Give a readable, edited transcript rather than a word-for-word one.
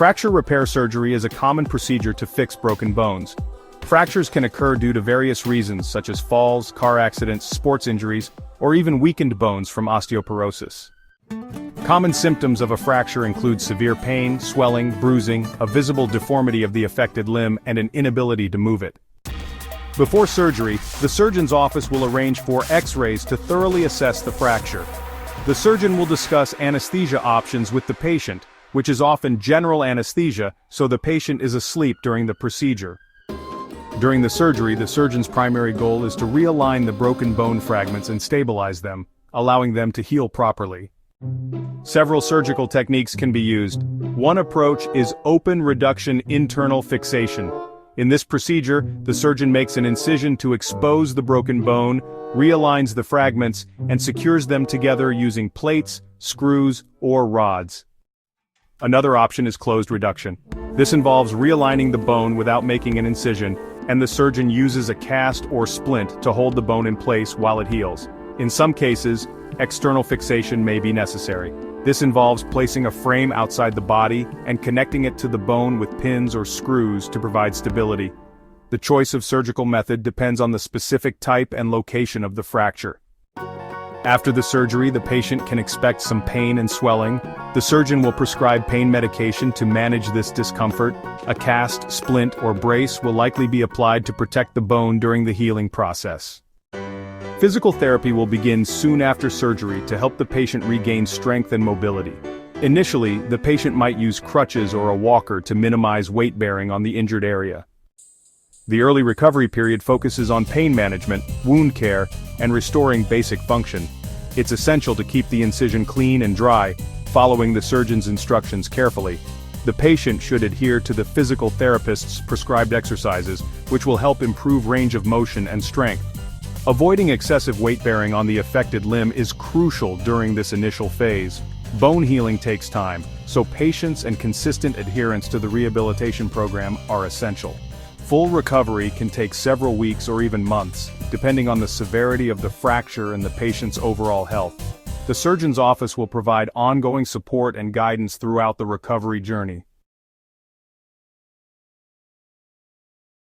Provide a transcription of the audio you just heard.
Fracture repair surgery is a common procedure to fix broken bones. Fractures can occur due to various reasons such as falls, car accidents, sports injuries, or even weakened bones from osteoporosis. Common symptoms of a fracture include severe pain, swelling, bruising, a visible deformity of the affected limb, and an inability to move it. Before surgery, the surgeon's office will arrange for X-rays to thoroughly assess the fracture. The surgeon will discuss anesthesia options with the patient, which is often general anesthesia, so the patient is asleep during the procedure. During the surgery, the surgeon's primary goal is to realign the broken bone fragments and stabilize them, allowing them to heal properly. Several surgical techniques can be used. One approach is open reduction internal fixation. In this procedure, the surgeon makes an incision to expose the broken bone, realigns the fragments, and secures them together using plates, screws, or rods. Another option is closed reduction. This involves realigning the bone without making an incision, and the surgeon uses a cast or splint to hold the bone in place while it heals. In some cases, external fixation may be necessary. This involves placing a frame outside the body and connecting it to the bone with pins or screws to provide stability. The choice of surgical method depends on the specific type and location of the fracture. After the surgery, the patient can expect some pain and swelling. The surgeon will prescribe pain medication to manage this discomfort. A cast, splint, or brace will likely be applied to protect the bone during the healing process. Physical therapy will begin soon after surgery to help the patient regain strength and mobility. Initially, the patient might use crutches or a walker to minimize weight bearing on the injured area. The early recovery period focuses on pain management, wound care, and restoring basic function. It's essential to keep the incision clean and dry, following the surgeon's instructions carefully. The patient should adhere to the physical therapist's prescribed exercises, which will help improve range of motion and strength. Avoiding excessive weight bearing on the affected limb is crucial during this initial phase. Bone healing takes time, so patience and consistent adherence to the rehabilitation program are essential. Full recovery can take several weeks or even months, depending on the severity of the fracture and the patient's overall health. The surgeon's office will provide ongoing support and guidance throughout the recovery journey.